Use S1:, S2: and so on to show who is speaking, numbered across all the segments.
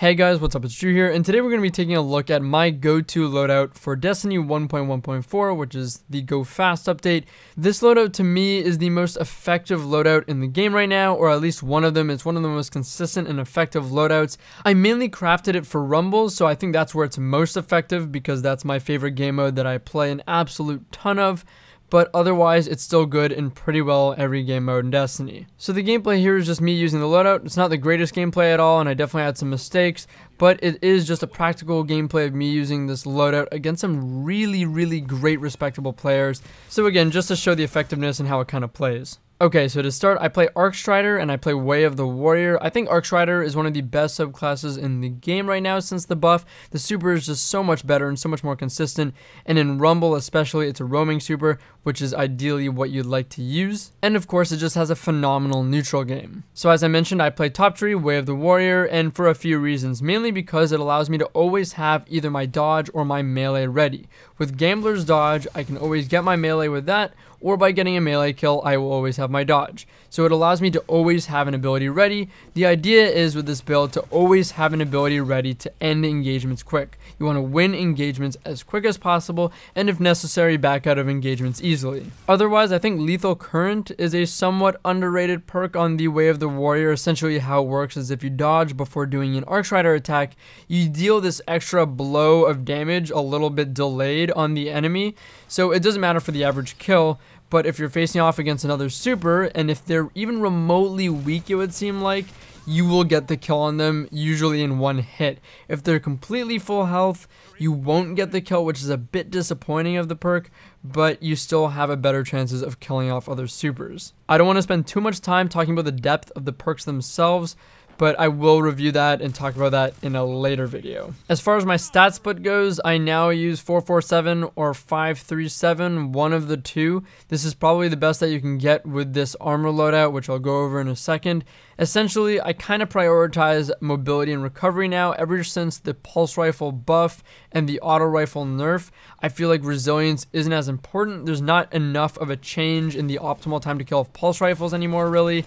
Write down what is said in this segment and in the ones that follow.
S1: Hey guys, what's up? It's Drew here, and today we're going to be taking a look at my go-to loadout for Destiny 1.1.4, which is the Go Fast update. This loadout to me is the most effective loadout in the game right now, or at least one of them. It's one of the most consistent and effective loadouts. I mainly crafted it for Rumbles, so I think that's where it's most effective because that's my favorite game mode that I play an absolute ton of. But otherwise, it's still good in pretty well every game mode in Destiny. So the gameplay here is just me using the loadout. It's not the greatest gameplay at all, and I definitely had some mistakes, but it is just a practical gameplay of me using this loadout against some really great respectable players. So again, just to show the effectiveness and how it kind of plays. Okay, so to start, I play Arcstrider and I play Way of the Warrior. I think Arcstrider is one of the best subclasses in the game right now since the buff. The super is just so much better and so much more consistent, and in Rumble especially, it's a roaming super, which is ideally what you'd like to use. And of course, it just has a phenomenal neutral game. So as I mentioned, I play top tree, Way of the Warrior, and for a few reasons, mainly because it allows me to always have either my dodge or my melee ready. With Gambler's Dodge, I can always get my melee with that, or by getting a melee kill, I will always have my dodge. So it allows me to always have an ability ready. The idea is with this build to always have an ability ready to end engagements quick. You want to win engagements as quick as possible, and if necessary, back out of engagements easily. Otherwise, I think Lethal Current is a somewhat underrated perk on the Way of the Warrior. Essentially how it works is if you dodge before doing an Arcstrider attack, you deal this extra blow of damage a little bit delayed on the enemy. So it doesn't matter for the average kill, but if you're facing off against another super, and if they're even remotely weak, it would seem like, you will get the kill on them, usually in one hit. If they're completely full health, you won't get the kill, which is a bit disappointing of the perk, but you still have a better chances of killing off other supers. I don't want to spend too much time talking about the depth of the perks themselves, but I will review that and talk about that in a later video. As far as my stat split goes, I now use 447 or 537, one of the two. This is probably the best that you can get with this armor loadout, which I'll go over in a second. Essentially, I kind of prioritize mobility and recovery now. Ever since the pulse rifle buff and the auto rifle nerf, I feel like resilience isn't as important. There's not enough of a change in the optimal time to kill of pulse rifles anymore, really,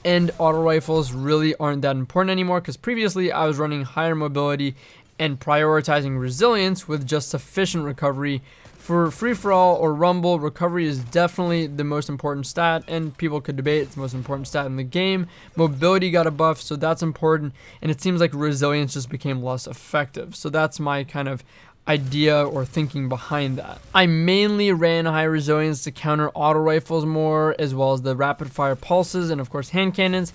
S1: and auto rifles really aren't that important anymore, because previously I was running higher mobility and prioritizing resilience with just sufficient recovery. For free-for-all or Rumble, recovery is definitely the most important stat, and people could debate it's the most important stat in the game. Mobility got a buff, so that's important, and it seems like resilience just became less effective. So that's my kind of idea or thinking behind that. I mainly ran high resilience to counter auto rifles more, as well as the rapid fire pulses, and of course hand cannons.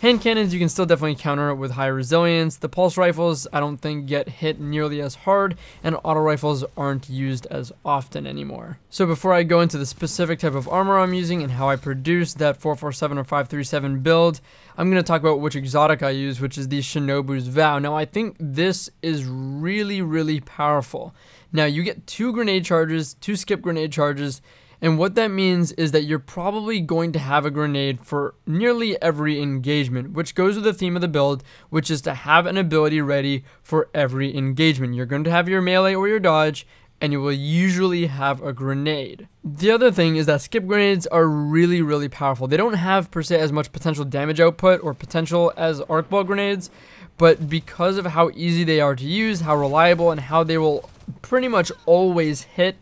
S1: Hand cannons you can still definitely counter with high resilience. The pulse rifles I don't think get hit nearly as hard, and auto rifles aren't used as often anymore. So before I go into the specific type of armor I'm using and how I produce that 447 or 537 build, I'm going to talk about which exotic I use, which is the Shinobu's Vow. Now I think this is really powerful. Now you get 2 grenade charges, 2 skip grenade charges, and what that means is that you're probably going to have a grenade for nearly every engagement, which goes with the theme of the build, which is to have an ability ready for every engagement. You're going to have your melee or your dodge, and you will usually have a grenade. The other thing is that skip grenades are really powerful. They don't have per se as much potential damage output or potential as arc ball grenades, but because of how easy they are to use, how reliable, and how they will pretty much always hit,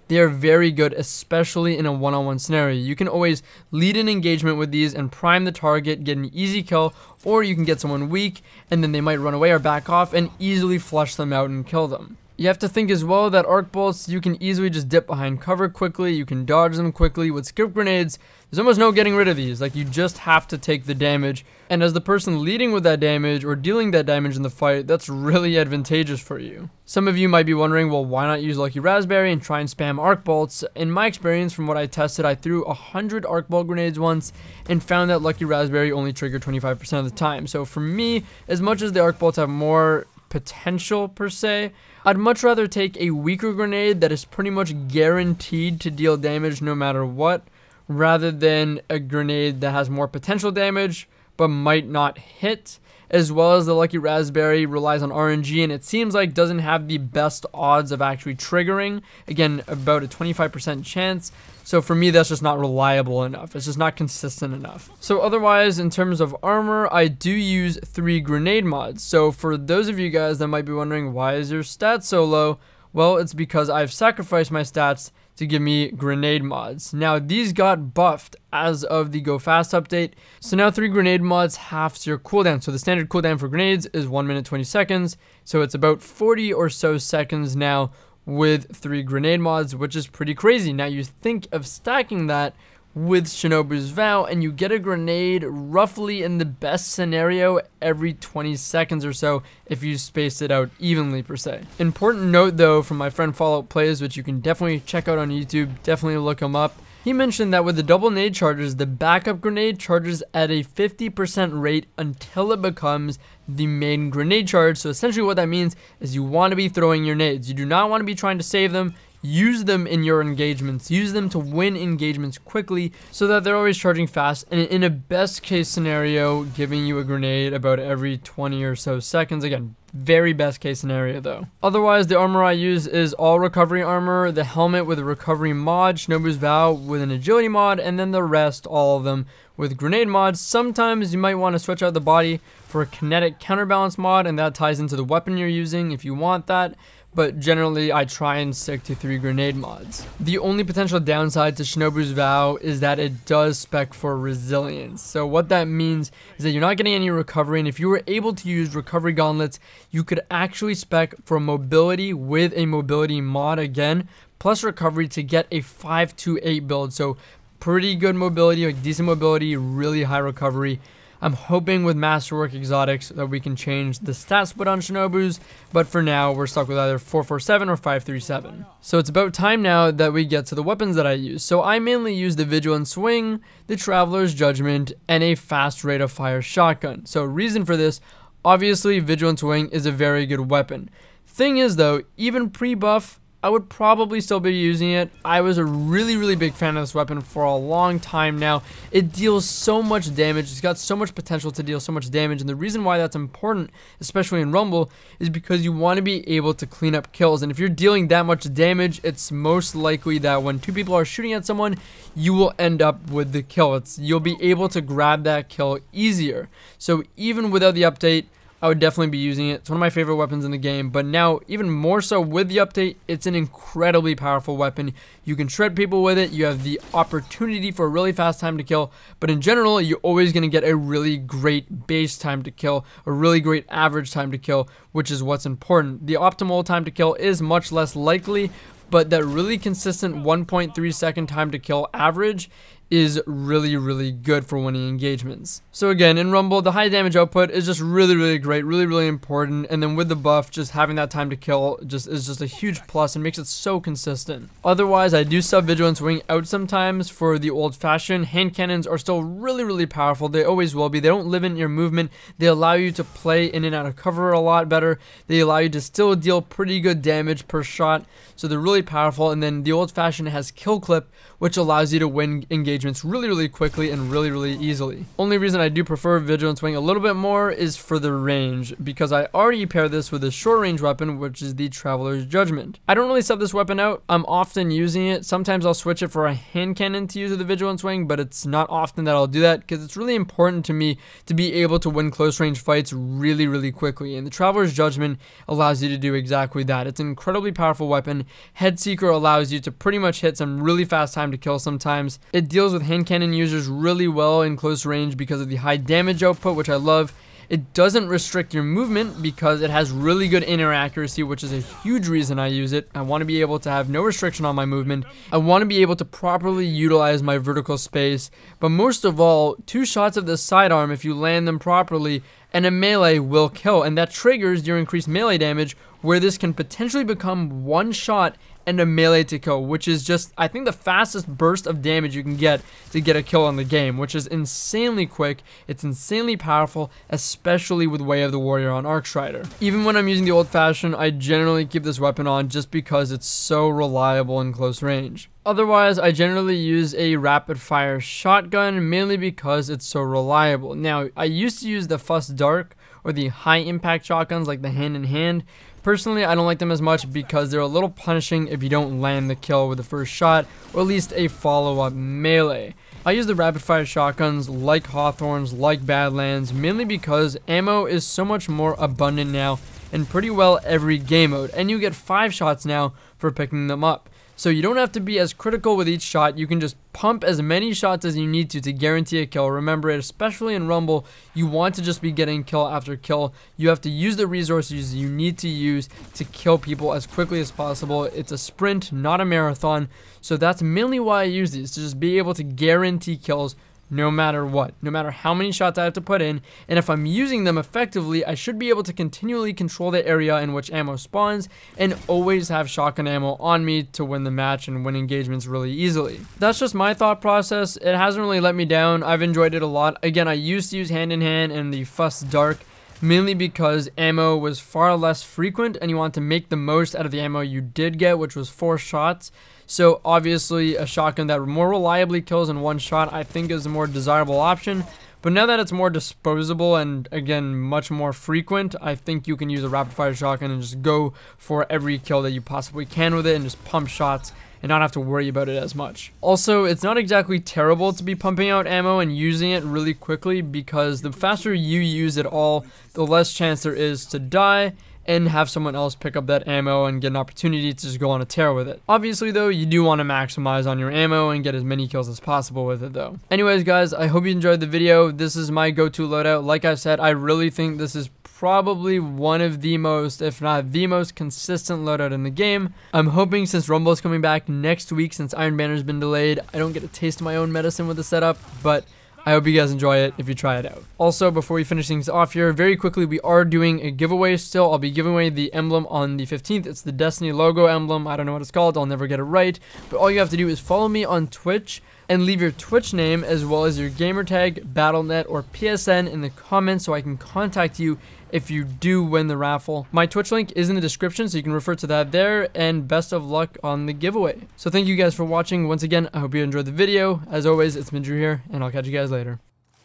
S1: they are very good, especially in a one-on-one scenario. You can always lead an engagement with these and prime the target, get an easy kill, or you can get someone weak, and then they might run away or back off and easily flush them out and kill them. You have to think as well that arc bolts, you can easily just dip behind cover quickly, you can dodge them quickly. With skip grenades, there's almost no getting rid of these. Like, you just have to take the damage, and as the person leading with that damage or dealing that damage in the fight, that's really advantageous for you. Some of you might be wondering, well, why not use Lucky Raspberry and try and spam arc bolts? In my experience, from what I tested, I threw 100 arc bolt grenades once and found that Lucky Raspberry only triggered 25% of the time. So for me, as much as the arc bolts have more potential per se, I'd much rather take a weaker grenade that is pretty much guaranteed to deal damage no matter what, rather than a grenade that has more potential damage but might not hit. As well as the Lucky Raspberry relies on RNG, and it seems like doesn't have the best odds of actually triggering. Again, about a 25% chance. So for me, that's just not reliable enough. It's just not consistent enough. So otherwise, in terms of armor, I do use 3 grenade mods. So for those of you guys that might be wondering, why is your stats so low? Well, it's because I've sacrificed my stats to give me grenade mods. Now, these got buffed as of the Go Fast update. So now 3 grenade mods halves your cooldown. So the standard cooldown for grenades is 1 minute 20 seconds. So it's about 40 or so seconds now with 3 grenade mods, which is pretty crazy. Now you think of stacking that with Shinobu's Vow, and you get a grenade roughly in the best scenario every 20 seconds or so if you space it out evenly per se. Important note though from my friend Fallout Plays, which you can definitely check out on YouTube, definitely look him up. He mentioned that with the double nade charges, the backup grenade charges at a 50% rate until it becomes the main grenade charge. So essentially what that means is you want to be throwing your nades. You do not want to be trying to save them. Use them in your engagements. Use them to win engagements quickly so that they're always charging fast, and in a best case scenario, giving you a grenade about every 20 or so seconds. Again, very best case scenario though. Otherwise, the armor I use is all recovery armor, the helmet with a recovery mod, Shinobu's Vow with an agility mod, and then the rest, all of them with grenade mods. Sometimes you might want to switch out the body for a kinetic counterbalance mod, and that ties into the weapon you're using if you want that. But generally, I try and stick to 3 grenade mods. The only potential downside to Shinobu's Vow is that it does spec for resilience. So what that means is that you're not getting any recovery, and if you were able to use recovery gauntlets, you could actually spec for mobility with a mobility mod again, plus recovery to get a 5-2-8 build. So pretty good mobility, like decent mobility, really high recovery. I'm hoping with Masterwork Exotics that we can change the stat split on Shinobu's, but for now we're stuck with either 447 or 537. So it's about time now that we get to the weapons that I use. So I mainly use the Vigilance Swing, the Traveler's Judgment, and a fast rate of fire shotgun. So reason for this, obviously Vigilance Swing is a very good weapon. Thing is though, even pre-buff, I would probably still be using it. I was a really big fan of this weapon for a long time now. It deals so much damage. It's got so much potential to deal so much damage. And the reason why that's important, especially in Rumble, is because you want to be able to clean up kills. And if you're dealing that much damage, it's most likely that when 2 people are shooting at someone, you will end up with the kill. You'll be able to grab that kill easier. So even without the update, I would definitely be using it. It's one of my favorite weapons in the game, but now even more so with the update, it's an incredibly powerful weapon. You can shred people with it. You have the opportunity for a really fast time to kill, but in general, you're always going to get a really great base time to kill, a really great average time to kill, which is what's important. The optimal time to kill is much less likely, but that really consistent 1.3 second time to kill average is really good for winning engagements. So again, in Rumble, the high damage output is just really great, really important, and then with the buff, just having that time to kill is just a huge plus and makes it so consistent. Otherwise, I do sub Vigilance Wing out sometimes for the old-fashioned. Hand cannons are still really powerful. They always will be. They don't limit your movement. They allow you to play in and out of cover a lot better. They allow you to still deal pretty good damage per shot, so they're really powerful. And then the old-fashioned has kill clip, which allows you to win engagements really quickly and really easily. Only reason I do prefer Vigilance Wing a little bit more is for the range, because I already pair this with a short range weapon, which is the Traveler's Judgment. I don't really sub this weapon out. I'm often using it. Sometimes I'll switch it for a hand cannon to use with the Vigilance Wing, but it's not often that I'll do that because it's really important to me to be able to win close range fights really quickly, and the Traveler's Judgment allows you to do exactly that. It's an incredibly powerful weapon. Head Seeker allows you to pretty much hit some really fast time to kill sometimes. It deals with hand cannon users really well in close range because of the high damage output, which I love. It doesn't restrict your movement because it has really good inner accuracy, which is a huge reason I use it. I want to be able to have no restriction on my movement. I want to be able to properly utilize my vertical space. But most of all, 2 shots of the sidearm, if you land them properly, and a melee will kill. And that triggers your increased melee damage, where this can potentially become 1 shot and a melee to kill, which is just, I think, the fastest burst of damage you can get to get a kill on the game, which is insanely quick. It's insanely powerful, especially with Way of the Warrior on Arcstrider. Even when I'm using the old-fashioned, I generally keep this weapon on just because it's so reliable in close range. Otherwise, I generally use a rapid fire shotgun, mainly because it's so reliable. Now, I used to use the Fuss Dark, or the high impact shotguns like the hand in hand. Personally, I don't like them as much because they're a little punishing if you don't land the kill with the first shot, or at least a follow-up melee. I use the rapid fire shotguns like Hawthorns, like Badlands, mainly because ammo is so much more abundant now in pretty well every game mode, and you get 5 shots now for picking them up. So you don't have to be as critical with each shot. You can just pump as many shots as you need to guarantee a kill. Remember, especially in Rumble, you want to just be getting kill after kill. You have to use the resources you need to use to kill people as quickly as possible. It's a sprint, not a marathon. So that's mainly why I use these, to just be able to guarantee kills no matter what, no matter how many shots I have to put in. And if I'm using them effectively, I should be able to continually control the area in which ammo spawns and always have shotgun ammo on me to win the match and win engagements really easily. That's just my thought process. It hasn't really let me down. I've enjoyed it a lot. Again, I used to use hand in hand and the Fuss Dark, mainly because ammo was far less frequent and you want to make the most out of the ammo you did get, which was 4 shots. So obviously a shotgun that more reliably kills in 1 shot I think is a more desirable option. But now that it's more disposable and again much more frequent, I think you can use a rapid fire shotgun and just go for every kill that you possibly can with it and just pump shots and not have to worry about it as much. Also, it's not exactly terrible to be pumping out ammo and using it really quickly, because the faster you use it all, the less chance there is to die and have someone else pick up that ammo and get an opportunity to just go on a tear with it. Obviously though, you do want to maximize on your ammo and get as many kills as possible with it though. Anyways guys, I hope you enjoyed the video. This is my go-to loadout. Like I said, I really think this is probably one of the most, if not the most consistent loadout in the game. I'm hoping, since Rumble is coming back next week, since Iron Banner's been delayed, I don't get to taste my own medicine with the setup, but I hope you guys enjoy it if you try it out. Also, before we finish things off here, very quickly, we are doing a giveaway still. I'll be giving away the emblem on the 15th. It's the Destiny logo emblem. I don't know what it's called. I'll never get it right. But all you have to do is follow me on Twitch and leave your Twitch name as well as your gamertag, Battle.net, or PSN in the comments so I can contact you if you do win the raffle. My Twitch link is in the description, so you can refer to that there, and best of luck on the giveaway. So thank you guys for watching. Once again, I hope you enjoyed the video. As always, it's been Drew here, and I'll catch you guys later.